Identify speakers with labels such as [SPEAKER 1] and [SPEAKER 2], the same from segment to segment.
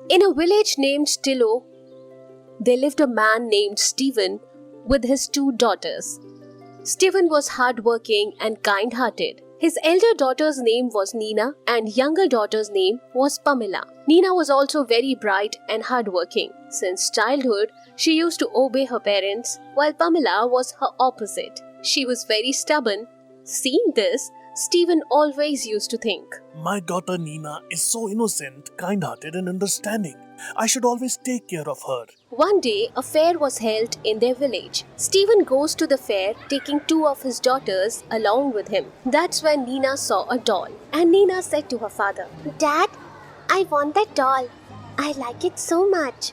[SPEAKER 1] In a village named Stillo, there lived a man named Stephen with his two daughters. Stephen was hardworking and kind-hearted. His elder daughter's name was Nina and younger daughter's name was Pamela. Nina was also very bright and hardworking. Since childhood, she used to obey her parents, while Pamela was her opposite. She was very stubborn. Seeing this, Stephen always used to think,
[SPEAKER 2] My daughter Nina is so innocent, kind-hearted and understanding. I should always take care of her.
[SPEAKER 1] One day, a fair was held in their village. Stephen goes to the fair, taking two of his daughters along with him. That's when Nina saw a doll, and Nina said to her father,
[SPEAKER 3] Dad, I want that doll. I like it so much.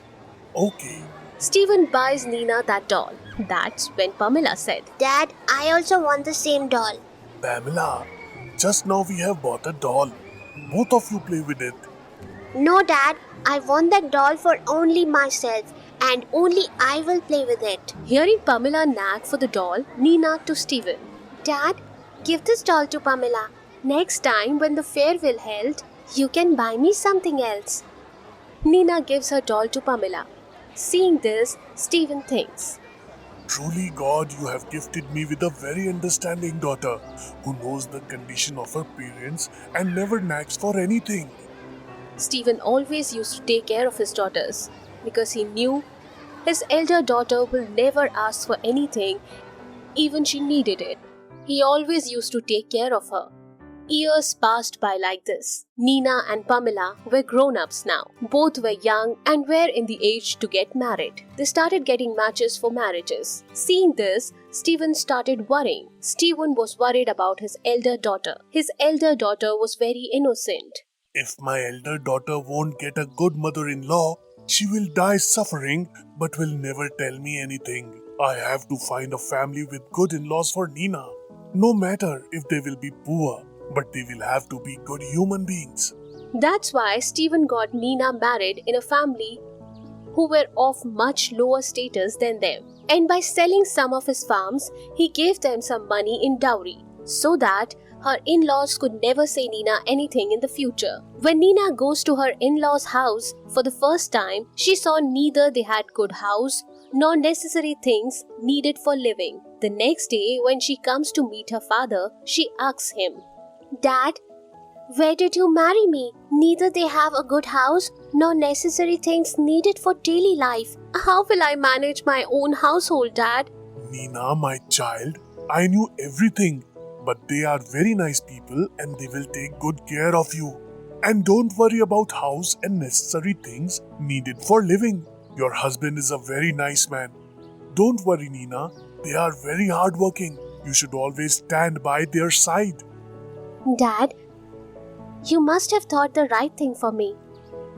[SPEAKER 2] Okay.
[SPEAKER 1] Stephen buys Nina that doll. That's when Pamela said,
[SPEAKER 3] Dad, I also want the same doll.
[SPEAKER 2] Pamela, just now we have bought a doll. Both of you play with it.
[SPEAKER 3] No, Dad, I want that doll for only myself and only I will play with it.
[SPEAKER 1] Hearing Pamela nag for the doll, Nina to Stephen,
[SPEAKER 3] Dad, give this doll to Pamela. Next time when the fair will held, you can buy me something else.
[SPEAKER 1] Nina gives her doll to Pamela. Seeing this, Stephen thinks,
[SPEAKER 2] Truly, God, you have gifted me with a very understanding daughter who knows the condition of her parents and never nags for anything.
[SPEAKER 1] Stephen always used to take care of his daughters because he knew his elder daughter will never ask for anything, even she needed it. He always used to take care of her. Years passed by like this. Nina and Pamela were grown-ups now. Both were young and were in the age to get married. They started getting matches for marriages. Seeing this, Stephen started worrying. Stephen was worried about his elder daughter. His elder daughter was very innocent.
[SPEAKER 2] If my elder daughter won't get a good mother-in-law, she will die suffering but will never tell me anything. I have to find a family with good in-laws for Nina. No matter if they will be poor, but they will have to be good human beings.
[SPEAKER 1] That's why Stephen got Nina married in a family who were of much lower status than them. And by selling some of his farms, he gave them some money in dowry so that her in-laws could never say Nina anything in the future. When Nina goes to her in-laws' house for the first time, she saw neither they had good house nor necessary things needed for living. The next day, when she comes to meet her father, she asks him,
[SPEAKER 3] Dad, where did you marry me? Neither they have a good house nor necessary things needed for daily life.
[SPEAKER 1] How will I manage my own household, Dad?
[SPEAKER 2] Nina, my child, I knew everything, but they are very nice people and they will take good care of you. And don't worry about house and necessary things needed for living. Your husband is a very nice man. Don't worry, Nina, they are very hardworking. You should always stand by their side.
[SPEAKER 3] Dad, you must have thought the right thing for me.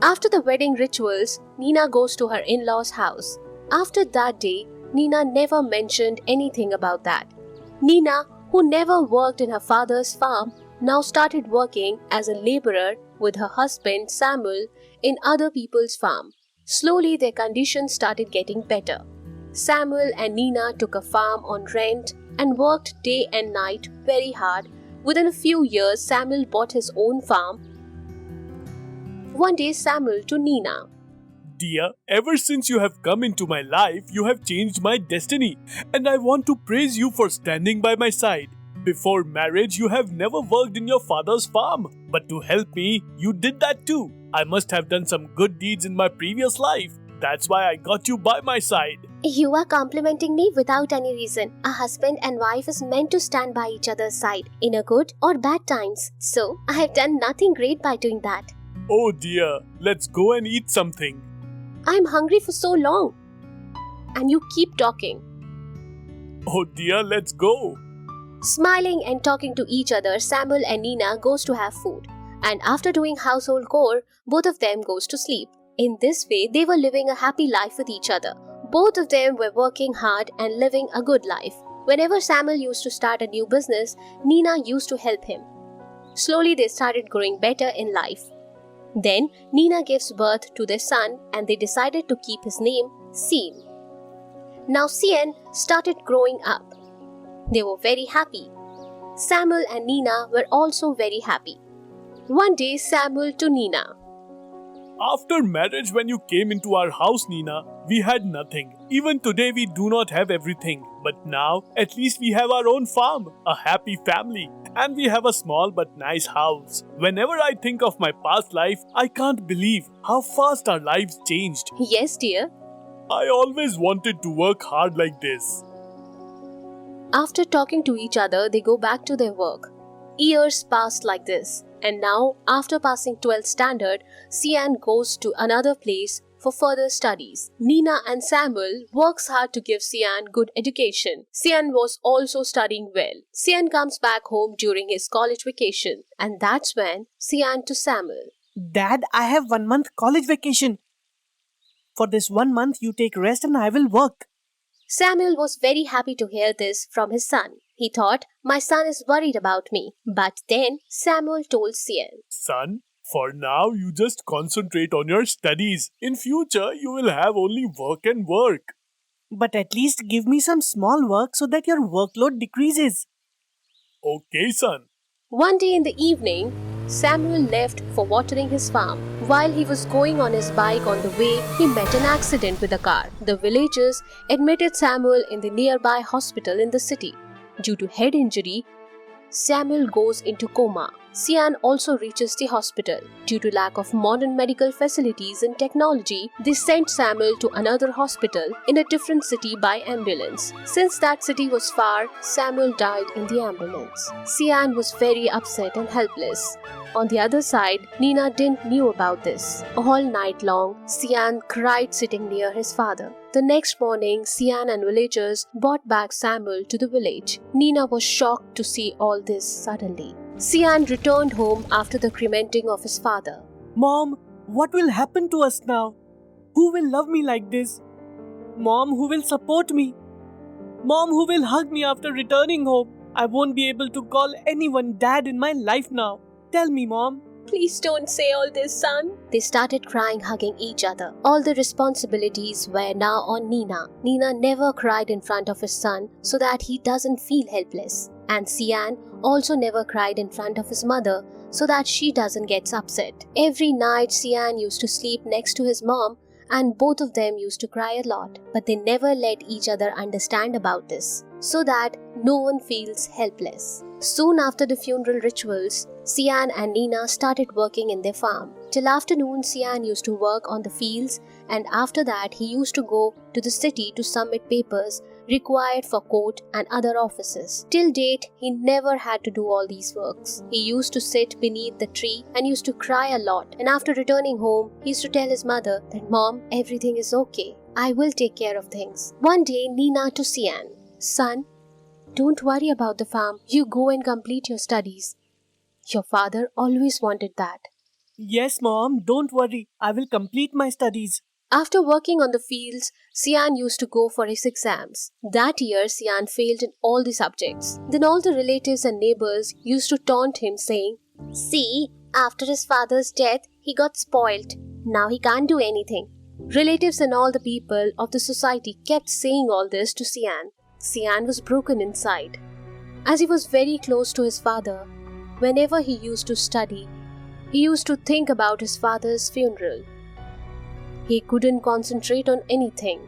[SPEAKER 1] After the wedding rituals, Nina goes to her in-laws' house. After that day, Nina never mentioned anything about that. Nina, who never worked in her father's farm, now started working as a laborer with her husband Samuel in other people's farm. Slowly their conditions started getting better. Samuel and Nina took a farm on rent and worked day and night very hard. Within a few years, Samuel bought his own farm. One day, Samuel to Nina,
[SPEAKER 4] Dear, ever since you have come into my life, you have changed my destiny, and I want to praise you for standing by my side. Before marriage, you have never worked in your father's farm, but to help me, you did that too. I must have done some good deeds in my previous life. That's why I got you by my side.
[SPEAKER 3] You are complimenting me without any reason. A husband and wife is meant to stand by each other's side in a good or bad times. So, I have done nothing great by doing that.
[SPEAKER 4] Oh dear, let's go and eat something.
[SPEAKER 1] I'm hungry for so long. And you keep talking.
[SPEAKER 4] Oh dear, let's go.
[SPEAKER 1] Smiling and talking to each other, Samuel and Nina goes to have food. And after doing household chore, both of them goes to sleep. In this way, they were living a happy life with each other. Both of them were working hard and living a good life. Whenever Samuel used to start a new business, Nina used to help him. Slowly they started growing better in life. Then Nina gives birth to their son and they decided to keep his name Cian. Now Cian started growing up. They were very happy. Samuel and Nina were also very happy. One day Samuel to Nina,
[SPEAKER 4] After marriage, when you came into our house, Nina, we had nothing. Even today, we do not have everything. But now, at least we have our own farm, a happy family, and we have a small but nice house. Whenever I think of my past life, I can't believe how fast our lives changed.
[SPEAKER 1] Yes, dear.
[SPEAKER 4] I always wanted to work hard like this.
[SPEAKER 1] After talking to each other, they go back to their work. Years passed like this, and now, after passing 12th standard, Sian goes to another place for further studies. Nina and Samuel works hard to give Sian good education. Sian was also studying well. Sian comes back home during his college vacation, and that's when Sian to Samuel.
[SPEAKER 5] Dad, I have 1 month college vacation. For this 1 month, you take rest and I will work.
[SPEAKER 1] Samuel was very happy to hear this from his son. He thought, my son is worried about me. But then Samuel told Sian,
[SPEAKER 4] Son, for now you just concentrate on your studies. In future, you will have only work and work.
[SPEAKER 5] But at least give me some small work so that your workload decreases.
[SPEAKER 4] Okay, son.
[SPEAKER 1] One day in the evening, Samuel left for watering his farm. While he was going on his bike on the way, he met an accident with a car. The villagers admitted Samuel in the nearby hospital in the city. Due to head injury, Samuel goes into coma. Sian also reaches the hospital. Due to lack of modern medical facilities and technology, they sent Samuel to another hospital in a different city by ambulance. Since that city was far, Samuel died in the ambulance. Sian was very upset and helpless. On the other side, Nina didn't knew about this. All night long, Sian cried sitting near his father. The next morning, Sian and villagers brought back Samuel to the village. Nina was shocked to see all this suddenly. Sian returned home after the cremating of his father.
[SPEAKER 5] Mom, what will happen to us now? Who will love me like this? Mom, who will support me? Mom, who will hug me after returning home? I won't be able to call anyone dad in my life now. Tell me, Mom.
[SPEAKER 1] Please don't say all this, son. They started crying, hugging each other. All the responsibilities were now on Nina. Nina never cried in front of his son so that he doesn't feel helpless. And Sian also never cried in front of his mother so that she doesn't get upset. Every night, Sian used to sleep next to his mom, and both of them used to cry a lot. But they never let each other understand about this, so that no one feels helpless. Soon after the funeral rituals, Sian and Nina started working in their farm. Till afternoon, Sian used to work on the fields, and after that he used to go to the city to submit papers required for court and other offices. Till date, he never had to do all these works. He used to sit beneath the tree and used to cry a lot, and after returning home, he used to tell his mother that, Mom, everything is okay. I will take care of things. One day, Nina to Sian, Son, don't worry about the farm. You go and complete your studies. Your father always wanted that.
[SPEAKER 5] Yes, Mom, don't worry. I will complete my studies.
[SPEAKER 1] After working on the fields, Sian used to go for his exams. That year, Sian failed in all the subjects. Then all the relatives and neighbors used to taunt him, saying, See, after his father's death, he got spoiled. Now he can't do anything. Relatives and all the people of the society kept saying all this to Sian. Sian was broken inside. As he was very close to his father, whenever he used to study, he used to think about his father's funeral. He couldn't concentrate on anything.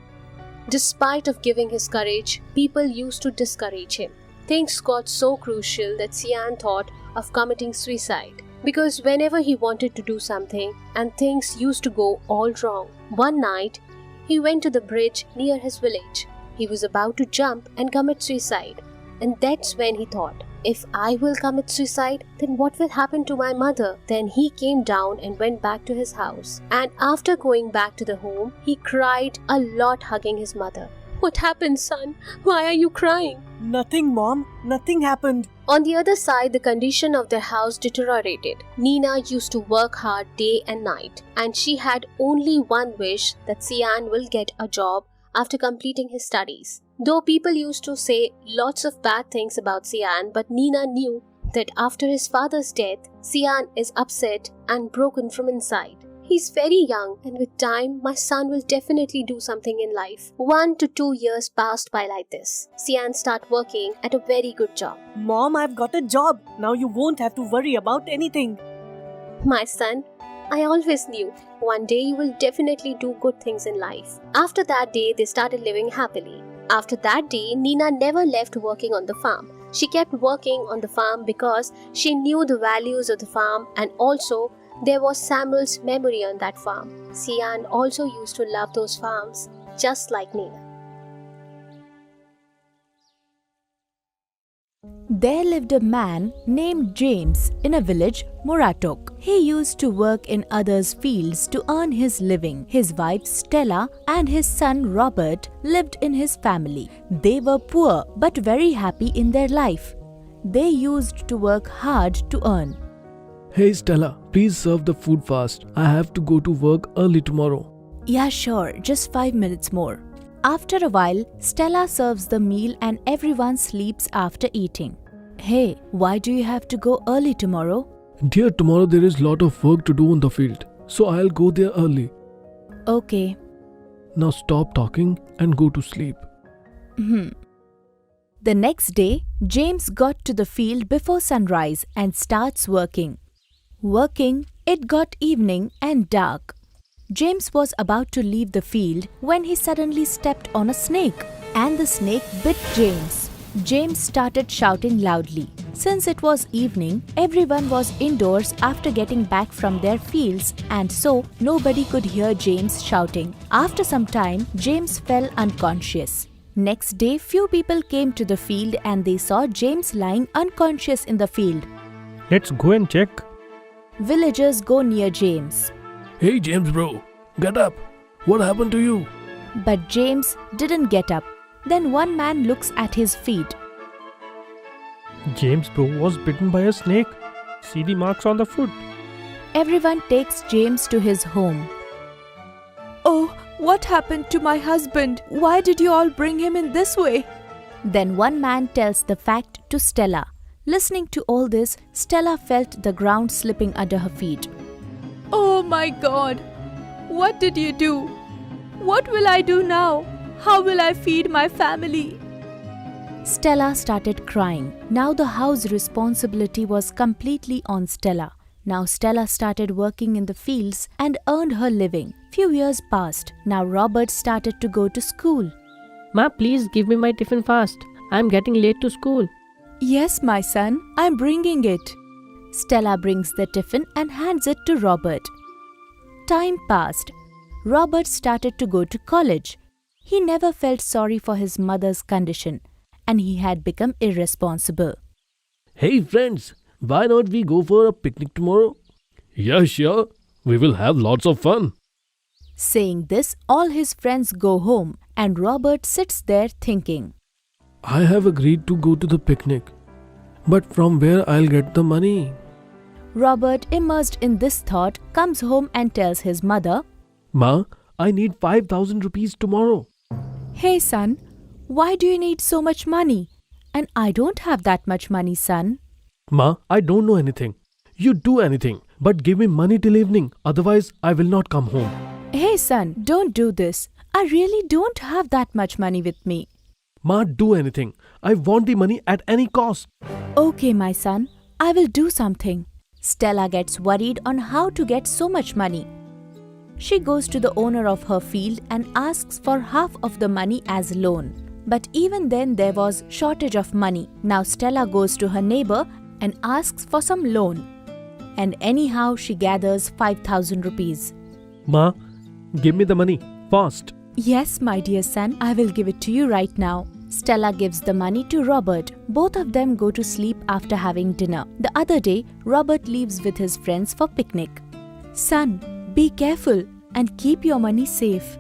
[SPEAKER 1] Despite of giving his courage, people used to discourage him. Things got so crucial that Sian thought of committing suicide. Because whenever he wanted to do something, and things used to go all wrong. One night, he went to the bridge near his village. He was about to jump and commit suicide. And that's when he thought, if I will commit suicide, then what will happen to my mother? Then he came down and went back to his house. And after going back to the home, he cried a lot, hugging his mother. What happened, son? Why are you crying?
[SPEAKER 5] Nothing, Mom. Nothing happened.
[SPEAKER 1] On the other side, the condition of their house deteriorated. Nina used to work hard day and night, and she had only one wish, that Sian will get a job after completing his studies. Though people used to say lots of bad things about Sian, but Nina knew that after his father's death, Sian is upset and broken from inside. He's very young, and with time, my son will definitely do something in life. 1 to 2 years passed by like this. Sian started working at a very good job.
[SPEAKER 5] Mom, I've got a job. Now you won't have to worry about anything.
[SPEAKER 1] My son, I always knew one day you will definitely do good things in life. After that day, they started living happily. After that day, Nina never left working on the farm. She kept working on the farm because she knew the values of the farm, and also there was Samuel's memory on that farm. Sian also used to love those farms just like Nina.
[SPEAKER 6] There lived a man named James in a village, Muratok. He used to work in others' fields to earn his living. His wife Stella and his son Robert lived in his family. They were poor but very happy in their life. They used to work hard to earn.
[SPEAKER 7] Hey Stella, please serve the food fast. I have to go to work early tomorrow.
[SPEAKER 6] Yeah, sure, just 5 minutes more. After a while, Stella serves the meal and everyone sleeps after eating. Hey, why do you have to go early tomorrow?
[SPEAKER 7] Dear, tomorrow there is lot of work to do in the field, so I'll go there early.
[SPEAKER 6] Okay.
[SPEAKER 7] Now stop talking and go to sleep.
[SPEAKER 6] The next day, James got to the field before sunrise and starts working. Working, it got evening and dark. James was about to leave the field when he suddenly stepped on a snake, and the snake bit James. James started shouting loudly. Since it was evening, everyone was indoors after getting back from their fields, and so nobody could hear James shouting. After some time, James fell unconscious. Next day, few people came to the field and they saw James lying unconscious in the field.
[SPEAKER 8] Let's go and check.
[SPEAKER 6] Villagers go near James.
[SPEAKER 7] Hey James bro, get up. What happened to you?
[SPEAKER 6] But James didn't get up. Then one man looks at his feet.
[SPEAKER 8] James bro was bitten by a snake. See the marks on the foot.
[SPEAKER 6] Everyone takes James to his home. Oh, what happened to my husband? Why did you all bring him in this way? Then one man tells the fact to Stella. Listening to all this, Stella felt the ground slipping under her feet. Oh my God! What did you do? What will I do now? How will I feed my family? Stella started crying. Now the house responsibility was completely on Stella. Now Stella started working in the fields and earned her living. Few years passed. Now Robert started to go to school.
[SPEAKER 9] Ma, please give me my tiffin fast. I'm getting late to school.
[SPEAKER 6] Yes, my son, I'm bringing it. Stella brings the tiffin and hands it to Robert. Time passed. Robert started to go to college. He never felt sorry for his mother's condition, and he had become irresponsible.
[SPEAKER 7] Hey friends, why not we go for a picnic tomorrow? Yeah, sure. We will have lots of fun.
[SPEAKER 6] Saying this, all his friends go home, and Robert sits there thinking.
[SPEAKER 7] I have agreed to go to the picnic. But from where I'll get the money?
[SPEAKER 6] Robert, immersed in this thought, comes home and tells his mother,
[SPEAKER 7] Ma, I need 5,000 rupees tomorrow.
[SPEAKER 6] Hey son, why do you need so much money? And I don't have that much money, son.
[SPEAKER 7] Ma, I don't know anything. You do anything, but give me money till evening. Otherwise, I will not come home.
[SPEAKER 6] Hey son, don't do this. I really don't have that much money with me.
[SPEAKER 7] Ma, do anything. I want the money at any cost.
[SPEAKER 6] Okay, my son, I will do something. Stella gets worried on how to get so much money. She goes to the owner of her field and asks for half of the money as loan. But even then there was shortage of money. Now Stella goes to her neighbor and asks for some loan. And anyhow she gathers 5,000 rupees.
[SPEAKER 8] Ma, give me the money fast.
[SPEAKER 6] Yes, my dear son, I will give it to you right now. Stella gives the money to Robert. Both of them go to sleep after having dinner. The other day, Robert leaves with his friends for picnic. Son, be careful and keep your money safe.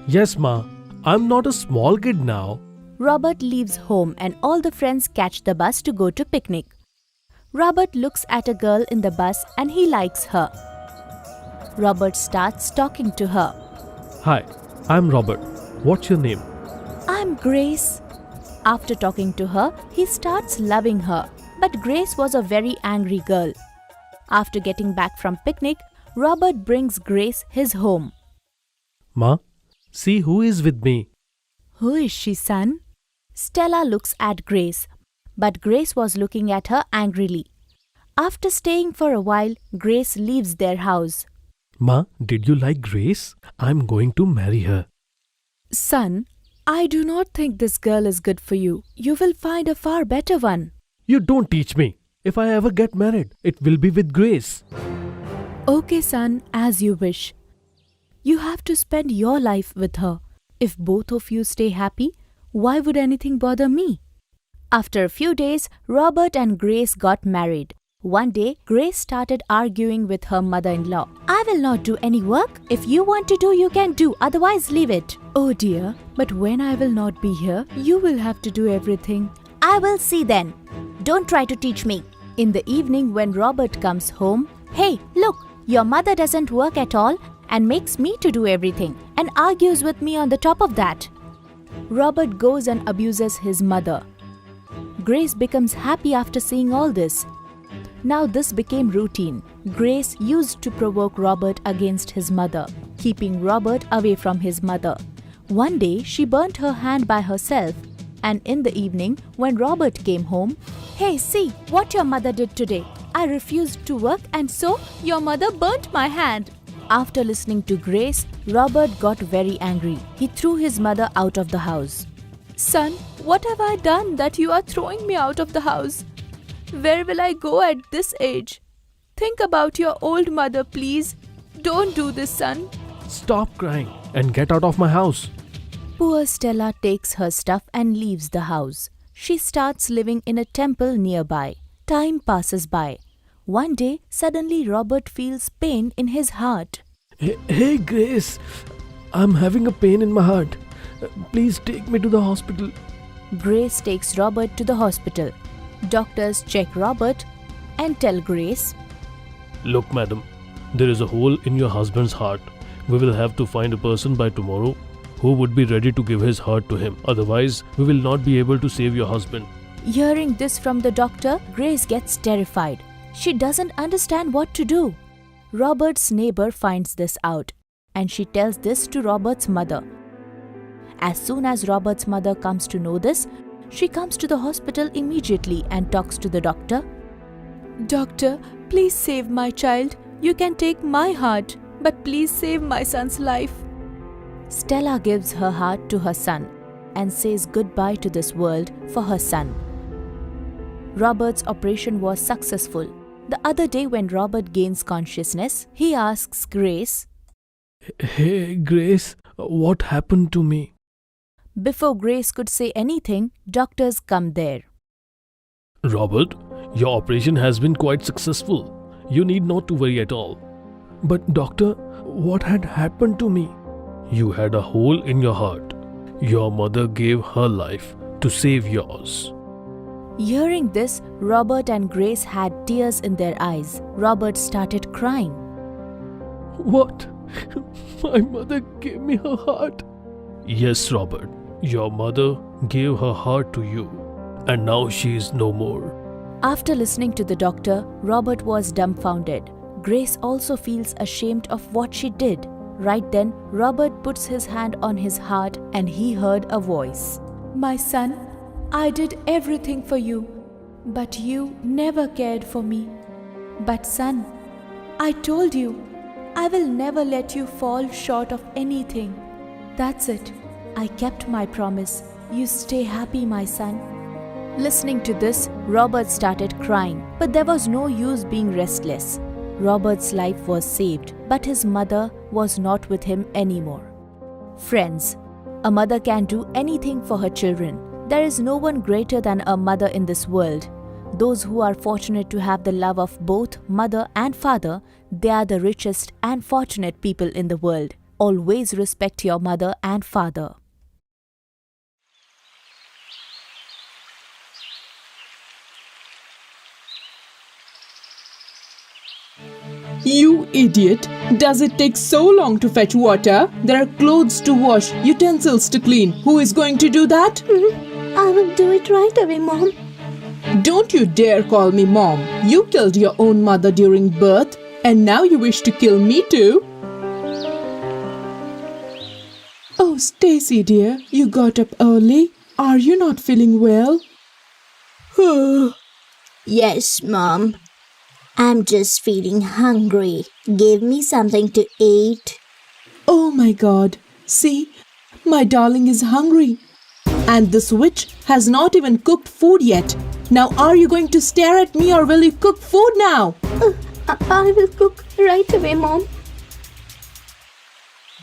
[SPEAKER 7] Yes, Ma. I'm not a small kid now.
[SPEAKER 6] Robert leaves home and all the friends catch the bus to go to picnic. Robert looks at a girl in the bus and he likes her. Robert starts talking to her.
[SPEAKER 8] Hi, I'm Robert. What's your name?
[SPEAKER 6] I'm Grace. After talking to her, he starts loving her. But Grace was a very angry girl. After getting back from picnic, Robert brings Grace his home.
[SPEAKER 8] Ma, see who is with me.
[SPEAKER 6] Who is she, son? Stella looks at Grace, but Grace was looking at her angrily. After staying for a while, Grace leaves their house.
[SPEAKER 7] Ma, did you like Grace? I'm going to marry her.
[SPEAKER 6] Son, I do not think this girl is good for you. You will find a far better one.
[SPEAKER 7] You don't teach me. If I ever get married, it will be with Grace.
[SPEAKER 6] Okay, son, as you wish. You have to spend your life with her. If both of you stay happy, why would anything bother me? After a few days, Robert and Grace got married. One day, Grace started arguing with her mother-in-law. I will not do any work. If you want to do, you can do. Otherwise, leave it. Oh dear, but when I will not be here, you will have to do everything. I will see then. Don't try to teach me. In the evening when Robert comes home, hey, look, your mother doesn't work at all and makes me to do everything and argues with me on the top of that. Robert goes and abuses his mother. Grace becomes happy after seeing all this. Now this became routine. Grace used to provoke Robert against his mother, keeping Robert away from his mother. One day she burnt her hand by herself, and in the evening when Robert came home, hey, see what your mother did today. I refused to work and so your mother burnt my hand. After listening to Grace, Robert got very angry. He threw his mother out of the house. Son, what have I done that you are throwing me out of the house? Where will I go at this age? Think about your old mother, please. Don't do this, son.
[SPEAKER 7] Stop crying and get out of my house.
[SPEAKER 6] Poor Stella takes her stuff and leaves the house. She starts living in a temple nearby. Time passes by. One day, suddenly Robert feels pain in his heart.
[SPEAKER 7] Hey Grace, I'm having a pain in my heart. Please take me to the hospital.
[SPEAKER 6] Grace takes Robert to the hospital. Doctors check Robert and tell Grace,
[SPEAKER 7] Look, madam, there is a hole in your husband's heart. We will have to find a person by tomorrow who would be ready to give his heart to him. Otherwise, we will not be able to save your husband.
[SPEAKER 6] Hearing this from the doctor, Grace gets terrified. She doesn't understand what to do. Robert's neighbor finds this out and she tells this to Robert's mother. As soon as Robert's mother comes to know this, she comes to the hospital immediately and talks to the doctor. Doctor, please save my child. You can take my heart, but please save my son's life. Stella gives her heart to her son and says goodbye to this world for her son. Robert's operation was successful. The other day when Robert gains consciousness, he asks Grace,
[SPEAKER 7] Hey Grace, what happened to me?
[SPEAKER 6] Before Grace could say anything, doctors come there.
[SPEAKER 7] Robert, your operation has been quite successful. You need not to worry at all. But doctor, what had happened to me? You had a hole in your heart. Your mother gave her life to save yours.
[SPEAKER 6] Hearing this, Robert and Grace had tears in their eyes. Robert started crying.
[SPEAKER 7] What? My mother gave me her heart. Yes, Robert. Your mother gave her heart to you, and now she is no more.
[SPEAKER 6] After listening to the doctor, Robert was dumbfounded. Grace also feels ashamed of what she did. Right then, Robert puts his hand on his heart and he heard a voice. My son, I did everything for you, but you never cared for me. But son, I told you, I will never let you fall short of anything. That's it. I kept my promise. You stay happy, my son. Listening to this, Robert started crying, but there was no use being restless. Robert's life was saved, but his mother was not with him anymore. Friends, a mother can do anything for her children. There is no one greater than a mother in this world. Those who are fortunate to have the love of both mother and father, they are the richest and fortunate people in the world. Always respect your mother and father.
[SPEAKER 10] You idiot! Does it take so long to fetch water? There are clothes to wash, utensils to clean. Who is going to do that?
[SPEAKER 3] I will do it right away, Mom.
[SPEAKER 10] Don't you dare call me Mom. You killed your own mother during birth, and now you wish to kill me too? Oh, Stacy dear, you got up early. Are you not feeling well?
[SPEAKER 3] Yes, Mom. I'm just feeling hungry. Give me something to eat.
[SPEAKER 10] Oh my god. See, my darling is hungry. And this witch has not even cooked food yet. Now are you going to stare at me or will you cook food now?
[SPEAKER 3] I will cook right away, Mom.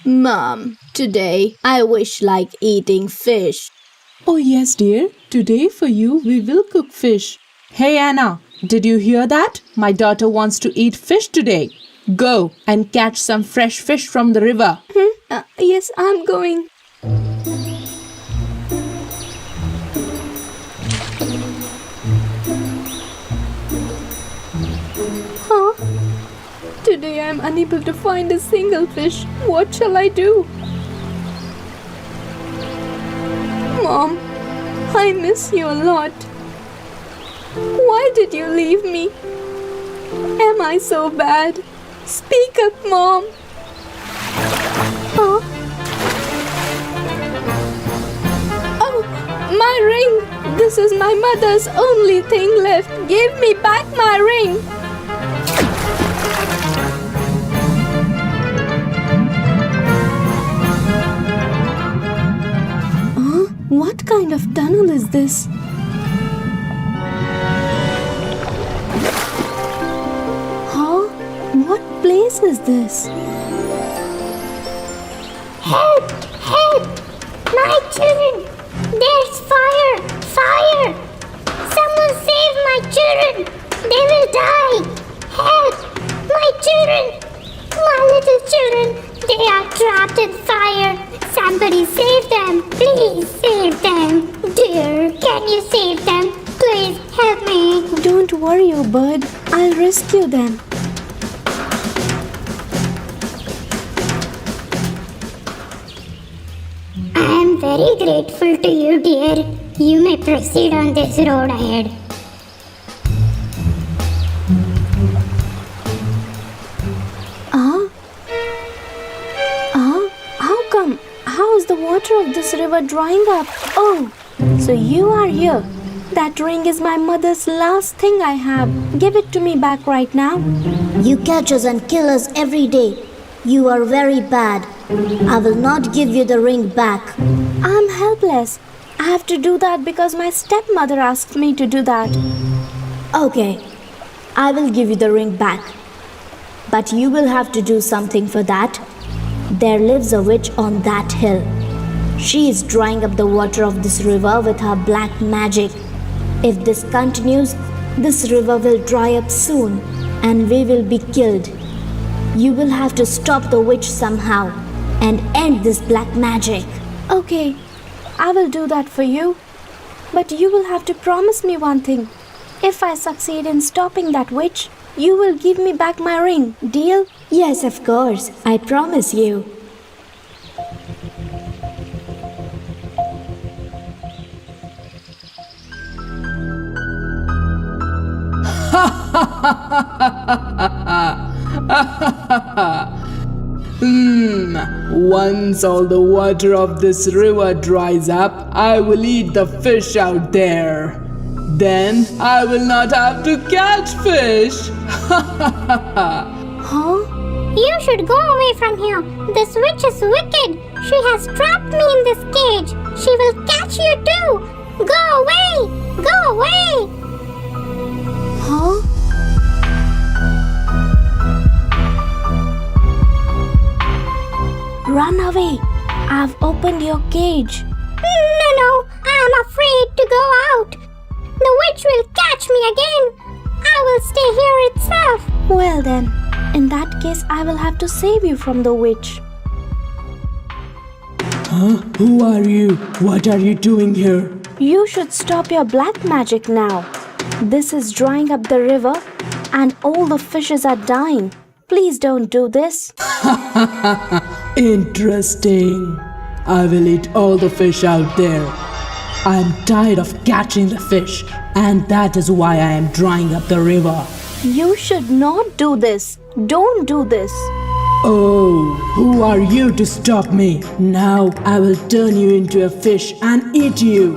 [SPEAKER 3] Mom, today I wish like eating fish.
[SPEAKER 10] Oh yes, dear. Today for you we will cook fish. Hey Anna, did you hear that? My daughter wants to eat fish today. Go and catch some fresh fish from the river.
[SPEAKER 3] Yes, I'm going. Huh? Today I'm unable to find a single fish. What shall I do? Mom, I miss you a lot. Why did you leave me? Am I so bad? Speak up, Mom. Huh? Oh, my ring! This is my mother's only thing left. Give me back my ring. What kind of tunnel is this? Huh? What place is this?
[SPEAKER 11] Help! Help! My children! There's fire! Fire! Someone save my children! They will die! Help! My children! My little children! They are trapped in fire! Somebody save them! Please save them! Dear, can you save them? Please help me!
[SPEAKER 3] Don't worry, you bird. I'll rescue them.
[SPEAKER 11] I am very grateful to you, dear. You may proceed on this road ahead.
[SPEAKER 3] How come? How is the water of this river drying up? Oh, so you are here. That ring is my mother's last thing I have. Give it to me back right now.
[SPEAKER 11] You catch us and kill us every day. You are very bad. I will not give you the ring back.
[SPEAKER 3] I'm helpless. I have to do that because my stepmother asked me to do that.
[SPEAKER 11] Okay, I will give you the ring back. But you will have to do something for that. There lives a witch on that hill. She is drying up the water of this river with her black magic. If this continues, this river will dry up soon and we will be killed. You will have to stop the witch somehow and end this black magic.
[SPEAKER 3] Okay, I will do that for you. But you will have to promise me one thing. If I succeed in stopping that witch, you will give me back my ring. Deal?
[SPEAKER 11] Yes, of course. I promise you.
[SPEAKER 10] Once all the water of this river dries up, I will eat the fish out there. Then I will not have to catch fish.
[SPEAKER 3] Huh?
[SPEAKER 11] You should go away from here. This witch is wicked. She has trapped me in this cage. She will catch you too. Go away! Go away!
[SPEAKER 3] Huh? Run away. I've opened your cage.
[SPEAKER 11] No, I'm afraid to go out. The witch will catch me again. I will stay here itself.
[SPEAKER 3] Well then, in that case, I will have to save you from the witch.
[SPEAKER 10] Huh? Who are you? What are you doing here?
[SPEAKER 3] You should stop your black magic now. This is drying up the river and all the fishes are dying. Please don't do this.
[SPEAKER 10] Interesting. I will eat all the fish out there. I am tired of catching the fish, and that is why I am drying up the river.
[SPEAKER 3] You should not do this. Don't do this.
[SPEAKER 10] Oh, who are you to stop me? Now I will turn you into a fish and eat you.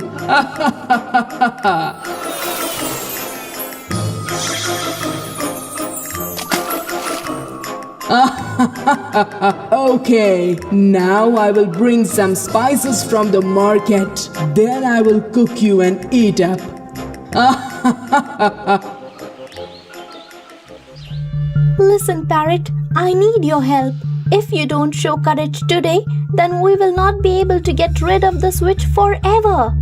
[SPEAKER 10] Okay, now I will bring some spices from the market. Then I will cook you and eat up.
[SPEAKER 11] Listen, Parrot, I need your help. If you don't show courage today, then we will not be able to get rid of this witch forever.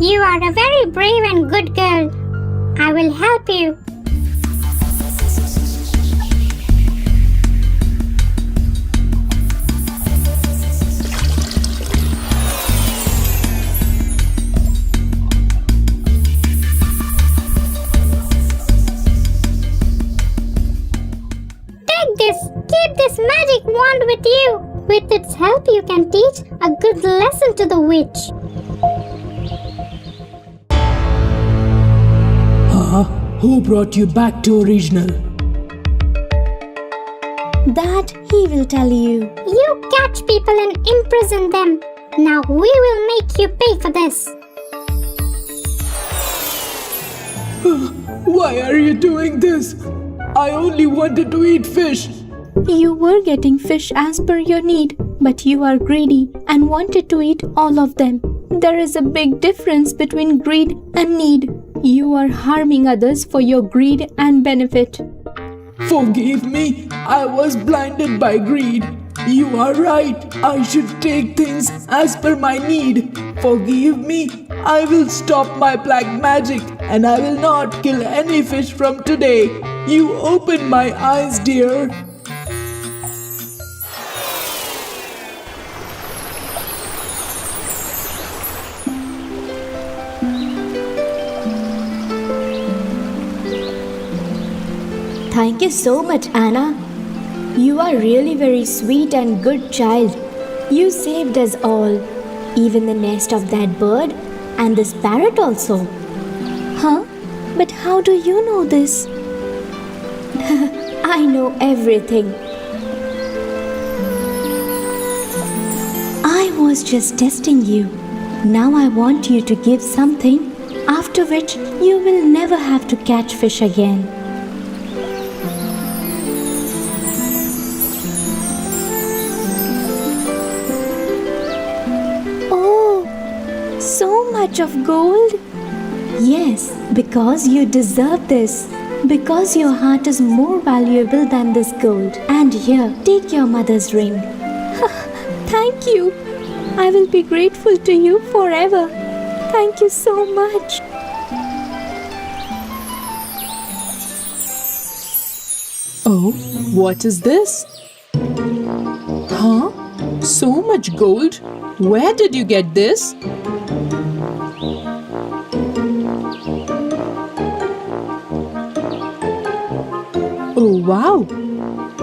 [SPEAKER 12] You are a very brave and good girl. I will help you. Take this. Keep this magic wand with you. With its help, you can teach a good lesson to the witch.
[SPEAKER 10] Who brought you back to original?
[SPEAKER 11] That he will tell you.
[SPEAKER 12] You catch people and imprison them. Now we will make you pay for this.
[SPEAKER 10] Why are you doing this? I only wanted to eat fish.
[SPEAKER 3] You were getting fish as per your need, but you are greedy and wanted to eat all of them. There is a big difference between greed and need. You are harming others for your greed and benefit.
[SPEAKER 10] Forgive me, I was blinded by greed. You are right, I should take things as per my need. Forgive me, I will stop my black magic and I will not kill any fish from today. You opened my eyes, dear.
[SPEAKER 11] Thank you so much, Anna. You are really very sweet and good child. You saved us all, even the nest of that bird and this parrot also.
[SPEAKER 3] Huh? But how do you know this?
[SPEAKER 11] I know everything. I was just testing you. Now I want you to give something, after which you will never have to catch fish again.
[SPEAKER 3] So much of gold?
[SPEAKER 11] Yes, because you deserve this. Because your heart is more valuable than this gold. And here, take your mother's ring.
[SPEAKER 3] Thank you. I will be grateful to you forever. Thank you so much.
[SPEAKER 10] Oh, what is this? Huh? So much gold? Where did you get this? Oh wow!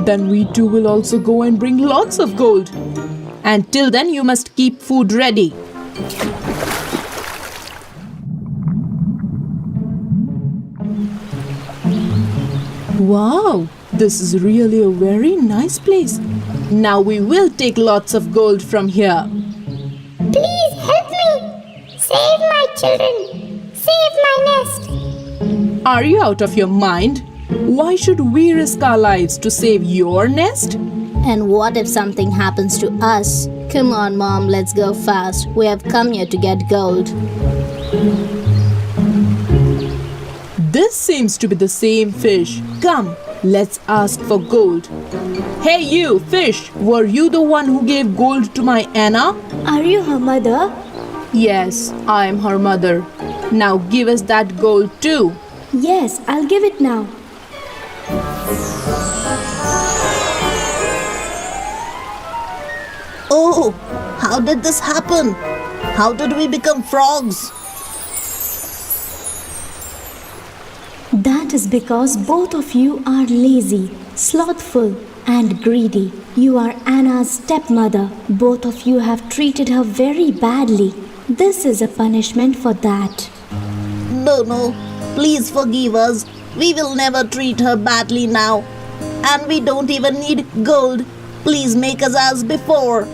[SPEAKER 10] Then we too will also go and bring lots of gold. And till then you must keep food ready. Wow! This is really a very nice place. Now we will take lots of gold from here.
[SPEAKER 12] Please help me. Save my children. Save my nest.
[SPEAKER 10] Are you out of your mind? Why should we risk our lives to save your nest?
[SPEAKER 11] And what if something happens to us? Come on, Mom, let's go fast. We have come here to get gold.
[SPEAKER 10] This seems to be the same fish. Come, let's ask for gold. Hey you, fish! Were you the one who gave gold to my Anna?
[SPEAKER 11] Are you her mother?
[SPEAKER 10] Yes, I am her mother. Now give us that gold too.
[SPEAKER 11] Yes, I'll give it now.
[SPEAKER 13] Oh, how did this happen? How did we become frogs?
[SPEAKER 11] That is because both of you are lazy, slothful, and greedy. You are Anna's stepmother. Both of you have treated her very badly. This is a punishment for that.
[SPEAKER 13] No, please forgive us. We will never treat her badly now. And we don't even need gold. Please make us as before.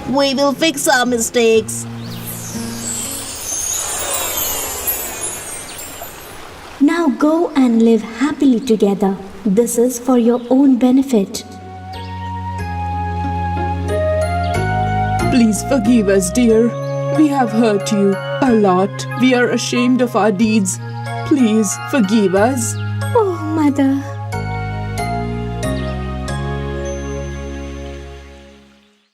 [SPEAKER 13] We will fix our mistakes.
[SPEAKER 11] Now go and live happily together. This is for your own benefit.
[SPEAKER 10] Please forgive us, dear. We have hurt you a lot. We are ashamed of our deeds. Please forgive us.
[SPEAKER 3] Oh, Mother.